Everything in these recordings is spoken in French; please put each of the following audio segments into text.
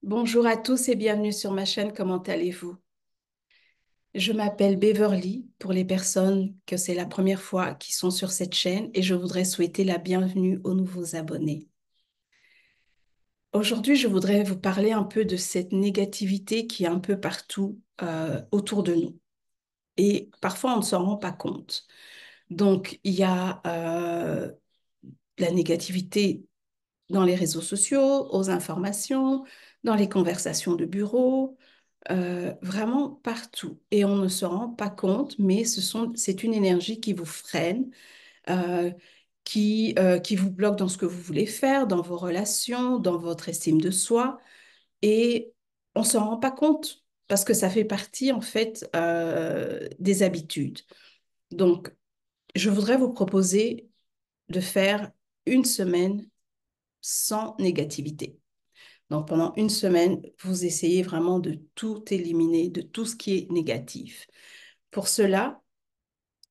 Bonjour à tous et bienvenue sur ma chaîne. Comment allez-vous? Je m'appelle Beverly pour les personnes que c'est la première fois qui sont sur cette chaîne et je voudrais souhaiter la bienvenue aux nouveaux abonnés. Aujourd'hui, je voudrais vous parler un peu de cette négativité qui est un peu partout autour de nous et parfois on ne s'en rend pas compte. Donc, il y a la négativité dans les réseaux sociaux, aux informations, dans les conversations de bureau, vraiment partout. Et on ne se rend pas compte, mais c'est une énergie qui vous freine, euh, qui vous bloque dans ce que vous voulez faire, dans vos relations, dans votre estime de soi. Et on ne s'en rend pas compte parce que ça fait partie, en fait, des habitudes. Donc, je voudrais vous proposer de faire une semaine sans négativité. Donc, pendant une semaine, vous essayez vraiment de tout éliminer, de tout ce qui est négatif. Pour cela,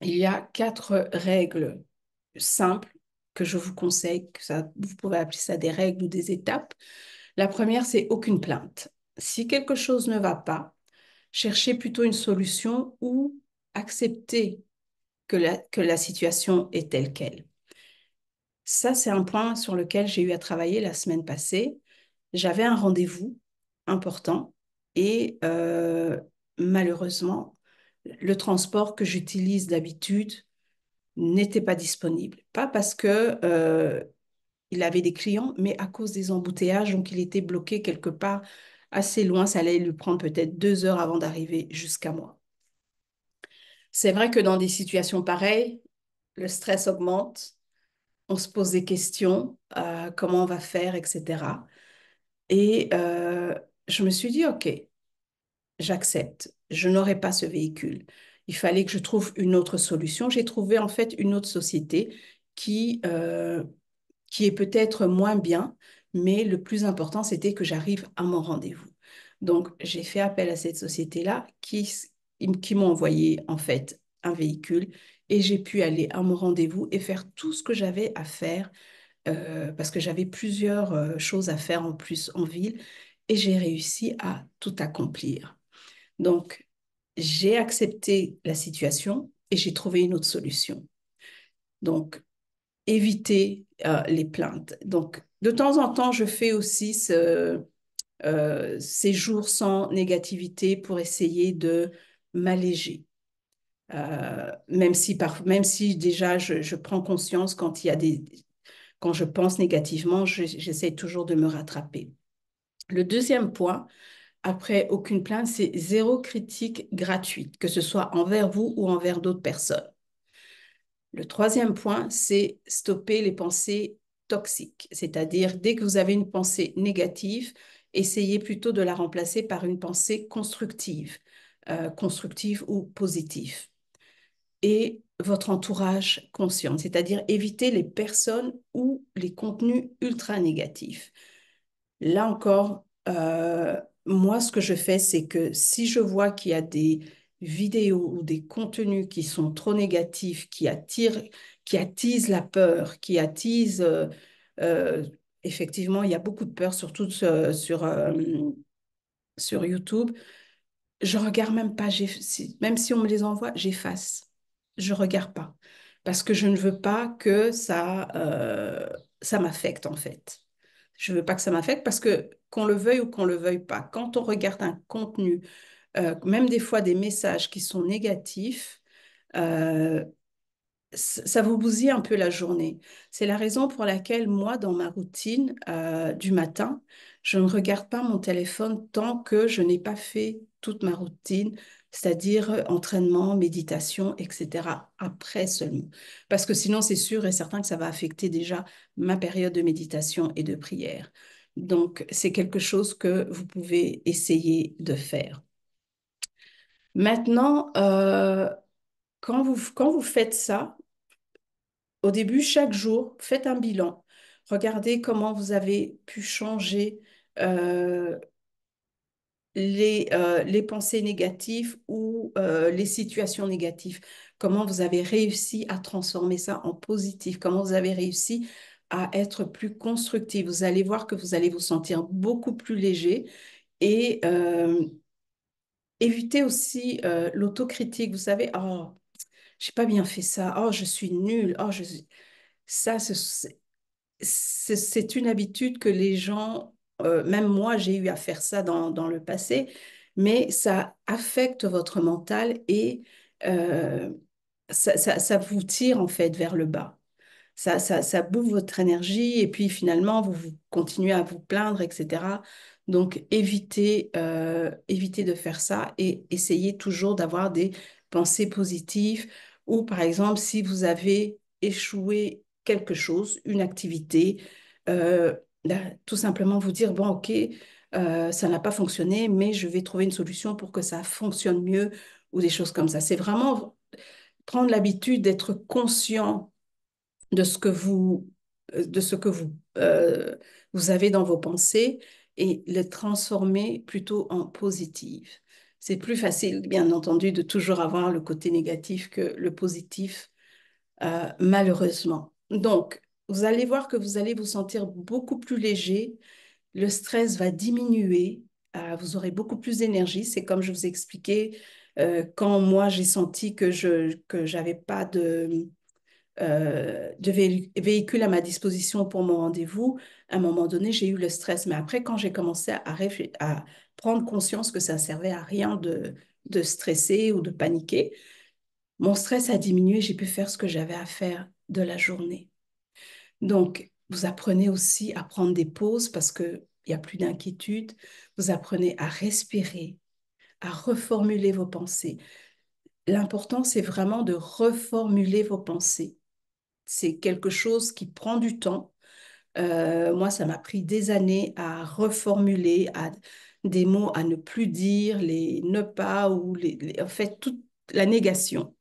il y a 4 règles simples que je vous conseille, vous pouvez appeler ça des règles ou des étapes. La première, c'est aucune plainte. Si quelque chose ne va pas, cherchez plutôt une solution ou acceptez que la situation est telle qu'elle. Ça, c'est un point sur lequel j'ai eu à travailler la semaine passée. J'avais un rendez-vous important et malheureusement, le transport que j'utilise d'habitude n'était pas disponible. Pas parce que il avait des clients, mais à cause des embouteillages. Donc, il était bloqué quelque part assez loin. Ça allait lui prendre peut-être 2 heures avant d'arriver jusqu'à moi. C'est vrai que dans des situations pareilles, le stress augmente. On se pose des questions, comment on va faire, etc. Et je me suis dit, OK, j'accepte. Je n'aurai pas ce véhicule. Il fallait que je trouve une autre solution. J'ai trouvé en fait une autre société qui, euh, qui est peut-être moins bien, mais le plus important, c'était que j'arrive à mon rendez-vous. Donc, j'ai fait appel à cette société-là qui m'a envoyé en fait un véhicule et j'ai pu aller à mon rendez-vous et faire tout ce que j'avais à faire parce que j'avais plusieurs choses à faire en plus en ville et j'ai réussi à tout accomplir. Donc, j'ai accepté la situation et j'ai trouvé une autre solution. Donc, éviter les plaintes. Donc, de temps en temps, je fais aussi ces jours sans négativité pour essayer de m'alléger. Même si déjà je prends conscience quand je pense négativement, j'essaie toujours de me rattraper. Le deuxième point, après aucune plainte, c'est zéro critique gratuite, que ce soit envers vous ou envers d'autres personnes. Le troisième point, c'est stopper les pensées toxiques, c'est-à-dire dès que vous avez une pensée négative, essayez plutôt de la remplacer par une pensée constructive, constructive ou positive. Et votre entourage conscient, c'est-à-dire éviter les personnes ou les contenus ultra négatifs. Là encore, moi, ce que je fais, c'est que si je vois qu'il y a des vidéos ou des contenus qui sont trop négatifs, qui attisent la peur, qui attisent, euh, effectivement, il y a beaucoup de peur, surtout sur YouTube, je regarde même pas, même si on me les envoie, j'efface. Je regarde pas. Parce que je ne veux pas que ça m'affecte, en fait. Je veux pas que ça m'affecte parce que qu'on le veuille ou qu'on le veuille pas, quand on regarde un contenu, même des fois des messages qui sont négatifs, euh, ça vous bousille un peu la journée. C'est la raison pour laquelle moi, dans ma routine du matin, je ne regarde pas mon téléphone tant que je n'ai pas fait toute ma routine, c'est-à-dire entraînement, méditation, etc. Après seulement. Parce que sinon, c'est sûr et certain que ça va affecter déjà ma période de méditation et de prière. Donc, c'est quelque chose que vous pouvez essayer de faire. Maintenant, quand vous faites ça, au début, chaque jour, faites un bilan. Regardez comment vous avez pu changer euh, les pensées négatives ou les situations négatives. Comment vous avez réussi à transformer ça en positif. Comment vous avez réussi à être plus constructif. Vous allez voir que vous allez vous sentir beaucoup plus léger et évitez aussi l'autocritique. Vous savez, oh, j'ai pas bien fait ça. Oh, je suis nulle. Oh, ça, c'est une habitude que les gens, même moi, j'ai eu à faire ça dans le passé, mais ça affecte votre mental et euh, ça vous tire en fait vers le bas. Ça bouffe votre énergie et puis finalement, vous continuez à vous plaindre, etc. Donc, évitez de faire ça et essayez toujours d'avoir des pensées positives ou, par exemple, si vous avez échoué quelque chose, une activité, euh, tout simplement vous dire, bon, OK, ça n'a pas fonctionné, mais je vais trouver une solution pour que ça fonctionne mieux ou des choses comme ça. C'est vraiment prendre l'habitude d'être conscient de ce que vous avez dans vos pensées et le transformer plutôt en positif. C'est plus facile, bien entendu, de toujours avoir le côté négatif que le positif, malheureusement. Donc, vous allez voir que vous allez vous sentir beaucoup plus léger, le stress va diminuer, vous aurez beaucoup plus d'énergie. C'est comme je vous expliquais, quand moi j'ai senti que j'avais pas de véhicule à ma disposition pour mon rendez-vous, à un moment donné, j'ai eu le stress. Mais après, quand j'ai commencé à prendre conscience que ça ne servait à rien de stresser ou de paniquer, mon stress a diminué, j'ai pu faire ce que j'avais à faire de la journée. Donc, vous apprenez aussi à prendre des pauses parce qu'il n'y a plus d'inquiétude. Vous apprenez à respirer, à reformuler vos pensées. L'important, c'est vraiment de reformuler vos pensées. C'est quelque chose qui prend du temps. Moi, ça m'a pris des années à reformuler, à des mots à ne plus dire, les ne pas ou en fait toute la négation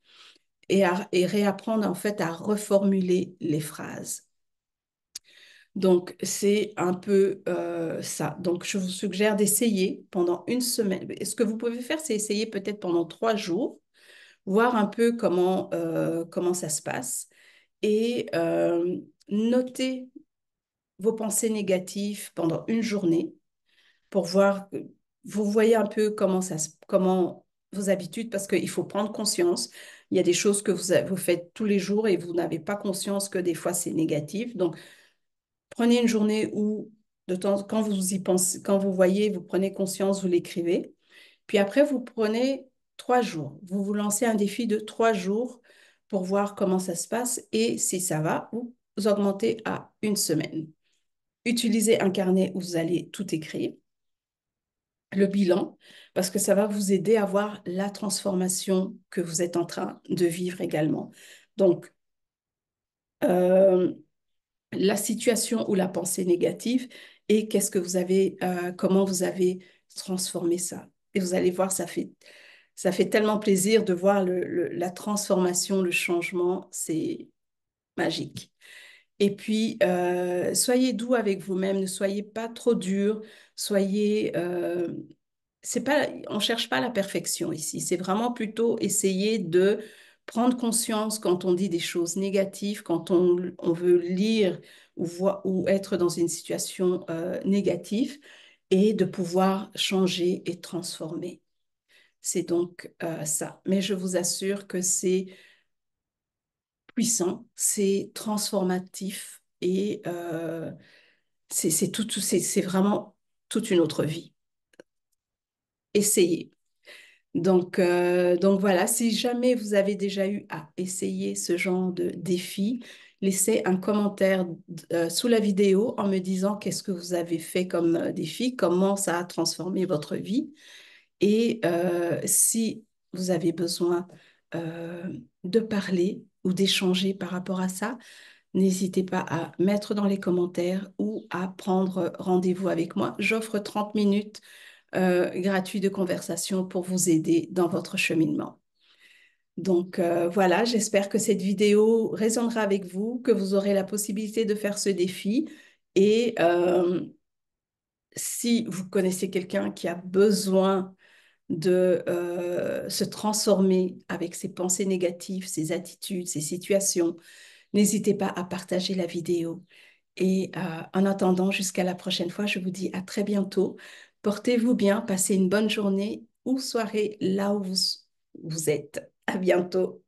et réapprendre en fait à reformuler les phrases. Donc, c'est un peu ça. Donc, je vous suggère d'essayer pendant une semaine. Ce que vous pouvez faire, c'est essayer peut-être pendant 3 jours, voir un peu comment ça se passe et noter vos pensées négatives pendant une journée pour voir, vous voyez un peu comment vos habitudes, parce qu'il faut prendre conscience. Il y a des choses que vous faites tous les jours et vous n'avez pas conscience que des fois c'est négatif. Donc, prenez une journée où, quand vous y pensez, quand vous voyez, vous prenez conscience, vous l'écrivez. Puis après, vous prenez 3 jours. Vous vous lancez un défi de 3 jours pour voir comment ça se passe et si ça va, ou vous augmentez à une semaine. Utilisez un carnet où vous allez tout écrire, le bilan, parce que ça va vous aider à voir la transformation que vous êtes en train de vivre également. Donc, euh, la situation ou la pensée négative et qu'est-ce que vous avez, comment vous avez transformé ça. Et vous allez voir, ça fait tellement plaisir de voir la transformation, le changement, c'est magique. Et puis, soyez doux avec vous-même, ne soyez pas trop dur, soyez... c'est pas, on ne cherche pas la perfection ici, c'est vraiment plutôt essayer de prendre conscience quand on dit des choses négatives, quand on veut lire ou être dans une situation négative et de pouvoir changer et transformer. C'est donc ça. Mais je vous assure que c'est puissant, c'est transformatif et c'est vraiment toute une autre vie. Essayez. Donc voilà, si jamais vous avez déjà eu à essayer ce genre de défi, laissez un commentaire sous la vidéo en me disant qu'est-ce que vous avez fait comme défi, comment ça a transformé votre vie. Et si vous avez besoin de parler ou d'échanger par rapport à ça, n'hésitez pas à mettre dans les commentaires ou à prendre rendez-vous avec moi. J'offre 30 minutes gratuits de conversation pour vous aider dans votre cheminement. Donc voilà, j'espère que cette vidéo résonnera avec vous, que vous aurez la possibilité de faire ce défi. Et si vous connaissez quelqu'un qui a besoin de se transformer avec ses pensées négatives, ses attitudes, ses situations, n'hésitez pas à partager la vidéo. Et en attendant, jusqu'à la prochaine fois, je vous dis à très bientôt. Portez-vous bien, passez une bonne journée ou soirée là où vous êtes. À bientôt.